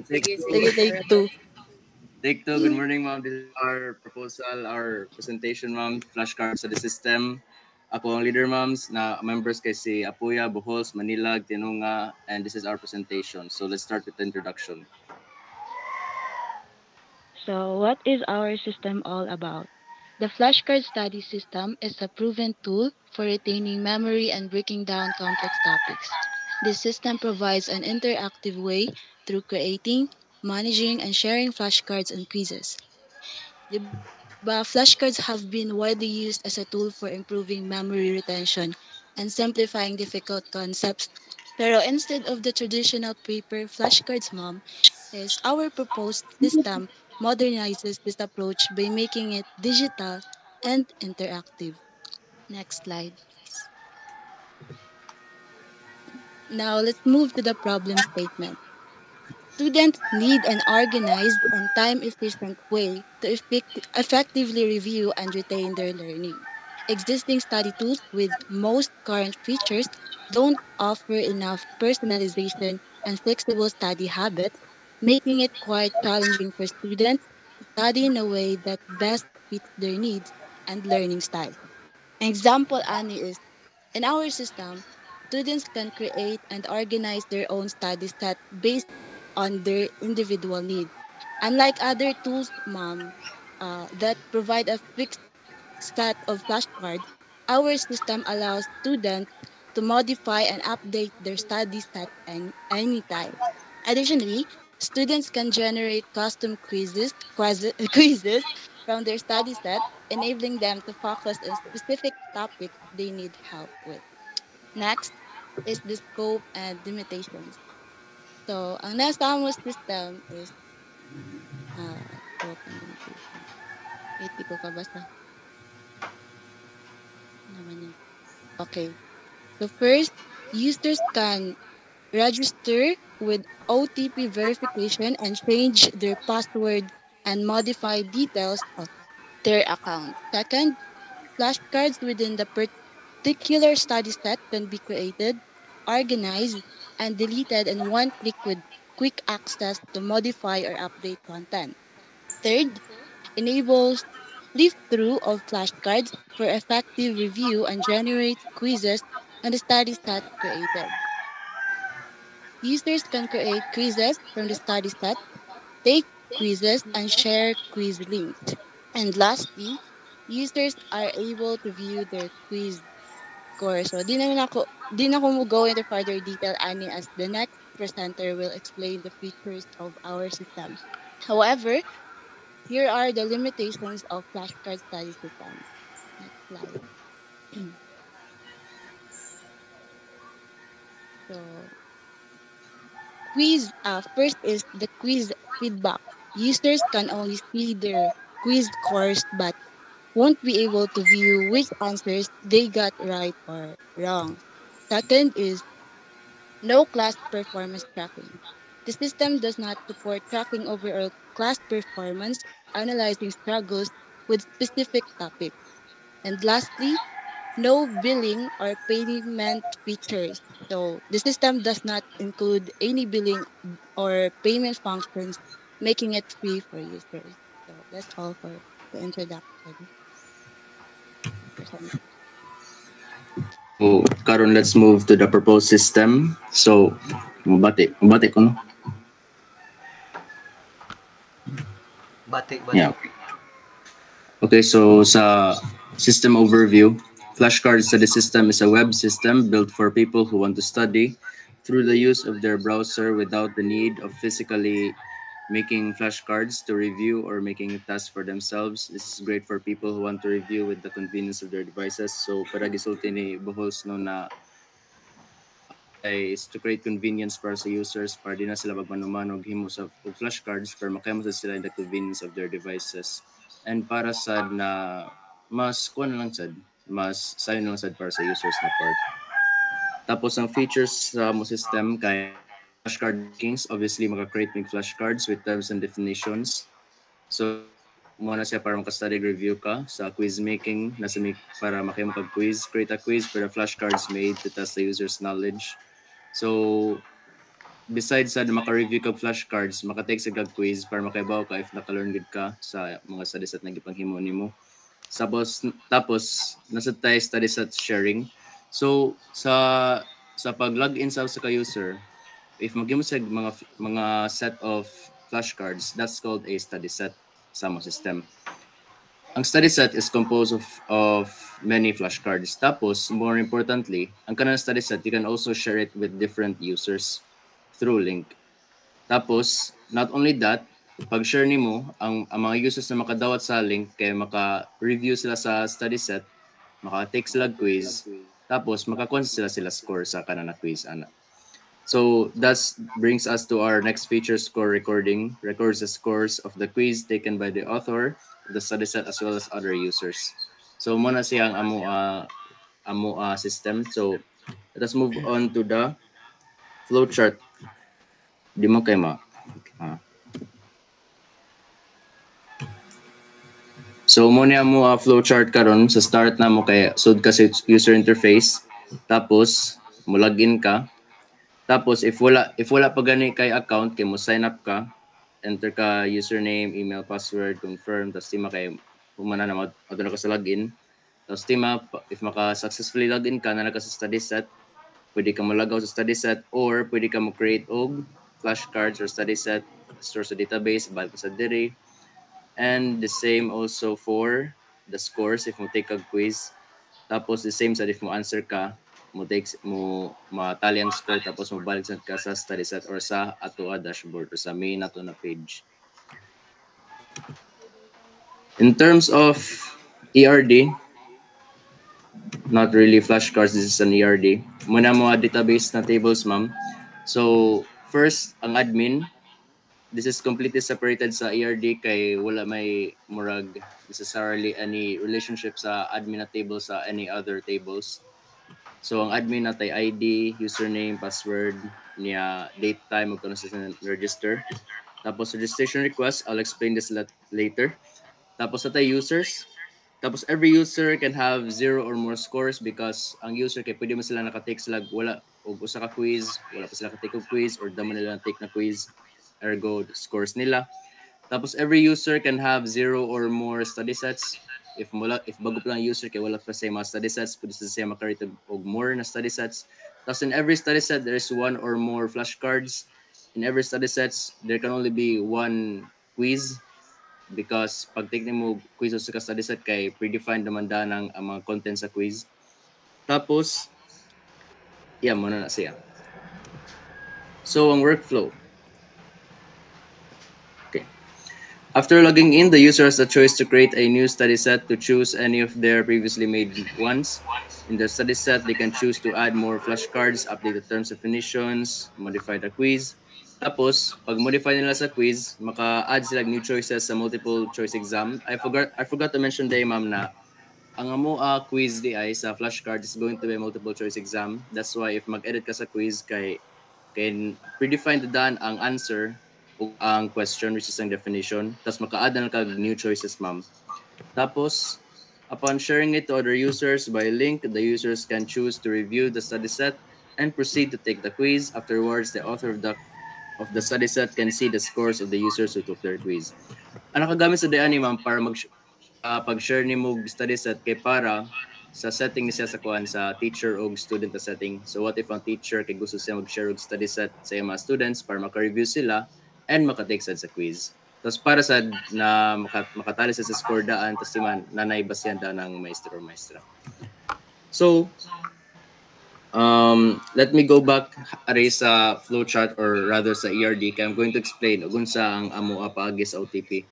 Take Sige, two. take two. Take two. Good morning, ma'am. This is our proposal, our presentation, ma'am. Flashcards sa the system. Ako ang leader, ma'ams, na members kay si Apuya, Bohos, Manila, Tinunga, and this is our presentation. So let's start with the introduction. So, what is our system all about? The flashcard study system is a proven tool for retaining memory and breaking down complex topics. This system provides an interactive way through creating, managing, and sharing flashcards and quizzes. Diba, flashcards have been widely used as a tool for improving memory retention and simplifying difficult concepts. Pero instead of the traditional paper flashcards, mom, is our proposed system modernizes this approach by making it digital and interactive. Next slide, please. Now let's move to the problem statement. Students need an organized and time efficient way to effectively review and retain their learning. Existing study tools with most current features don't offer enough personalization and flexible study habits, making it quite challenging for students to study in a way that best fits their needs and learning style. An example, Annie, is in our system, students can create and organize their own study set based on their individual needs. Unlike other tools, mom, that provide a fixed set of flashcards, our system allows students to modify and update their study set anytime. Additionally, students can generate custom quizzes from their study set, enabling them to focus on specific topics they need help with. Next is the scope and limitations. So, ang nasa mo system is scope and limitations. Wait, di ko kabasa. Ano naman yan? Okay. So first, users can register with OTP verification and change their password and modify details of their account. Second, flashcards within the particular study set can be created, organized, and deleted in one click with quick access to modify or update content. Third, enables flip-through of flashcards for effective review and generates quizzes on the study set created. Users can create quizzes from the study set, take quizzes, and share quiz links. And lastly, users are able to view their quiz score. So, di na ako mo go into further detail, Annie, as the next presenter will explain the features of our system. However, here are the limitations of flashcard study system. Next slide. So, first is the quiz feedback. Users can only see their quiz scores but won't be able to view which answers they got right or wrong. Second is no class performance tracking. The system does not support tracking overall class performance, analyzing struggles with specific topics. And lastly, no billing or payment features. So the system does not include any billing or payment functions, making it free for users. So that's all for the introduction. So, karon let's move to the proposed system. So, mabati ko no? Batik. Yeah. Okay, so sa system overview, Flashcard Study System is a web system built for people who want to study through the use of their browser without the need of physically making flashcards to review or making a task for themselves. This is great for people who want to review with the convenience of their devices. So, para gisulti ni Bohols no na is to create convenience para sa users para di na sila magmanuman og himo sa flashcards para makahimo sila in the convenience of their devices. And para sad na mas kuan lang sad, mas sayon lang sad para sa users na part. Tapos ang features sa mo system kay flashcard rankings, obviously maka-create ng flashcards with terms and definitions. So mo na siya para maka-study review ka sa quiz making nasa para makahimo kag quiz, create a quiz for the flashcards made to test the user's knowledge. So besides sa maka-review kag flashcards, maka-take sa kag quiz para makaibaw ka if naka-learn gid ka sa mga study set na gipanghimo nimo. Tapos nasa tayo study set sharing. So sa pag-login sa ka user, if mag-imo sa mga set of flashcards, that's called a study set sa mo system. Ang study set is composed of many flashcards. Tapos, more importantly, ang kanang study set, you can also share it with different users through link. Tapos, not only that, pag share nimo ang mga users na makadawat sa link kay maka-review sila sa study set, maka-take sila quiz, tapos makakuha sila score sa kanang quiz ana. So that brings us to our next feature, score recording. Records the scores of the quiz taken by the author, the study set, as well as other users. So muna siyang amo system. So let us move on to the flowchart. Di mo kay ma. So muna mo flowchart karon sa start na mo kay sud kasi user interface. Tapos mo login ka. Tapos if wala pa gani kay account kay mo sign up ka, enter ka username, email, password, confirm, tapos tima kay humana na auto na ka sa login. Tapos tima if maka successfully login ka na ka sa study set, pwede ka mo-log out sa study set or pwede ka mo create og flashcards or study set, store sa database, balik sa diri. And the same also for the scores if mo take a quiz. Tapos the same sa if mo answer ka, mo matali ang score tapos mo balik ka sa study set or sa ato dashboard or sa main ato na page. In terms of ERD, not really flashcards, this is an ERD. Muna mo database na tables, ma'am. So first, ang admin, this is completely separated sa ERD kay wala may murag necessarily any relationship sa admin na table sa any other tables. So ang admin natay ID, username, password, niya date, time, ug consistent register. Tapos registration request, I'll explain this later. Tapos natay users. Tapos every user can have 0 or more scores because ang user kay pwede mo sila naka-take sila wala og usa ka quiz, wala pa sila ka-take og quiz or damo nila na-take na quiz, ergo scores nila. Tapos every user can have 0 or more study sets. If bago pa lang user kay wala pa sa mga study sets, pwede siya makarito og more na study sets. Tapos in every study set, there is 1 or more flashcards. In every study sets, there can only be 1 quiz because pag take mo quiz sa study set kay predefined naman ang mga content sa quiz. Tapos, muna na siya. So, ang workflow. After logging in, the user has the choice to create a new study set to choose any of their previously made ones. In the study set, they can choose to add more flashcards, update the terms and definitions, modify the quiz. Tapos, pag modify nila sa quiz, maka-add sila new choices sa multiple choice exam. I forgot to mention day, ma'am, na ang amo quiz di ay sa flashcard is going to be a multiple choice exam. That's why if mag-edit ka sa quiz kay predefined daan ang answer ang question which is ang definition, tapos maka-add na ka new choices, ma'am. Tapos upon sharing it to other users by link, the users can choose to review the study set and proceed to take the quiz. Afterwards, the author of the study set can see the scores of the users who took their quiz. Ang nakagamit sa DANI, ma'am, para pag-share ni mo study set kay para sa setting niya sa kuan sa teacher o student na setting. So what if ang teacher kay gusto siya mag-share og study set sa mga students para maka-review sila and maka-take sa quiz. Tapos para sa na makatali sa score daan, tapos naman nanay basyan daan ng maestro or maestra. So, let me go back aray sa flowchart or rather sa ERD kaya I'm going to explain kung sa ang amo paagi sa OTP.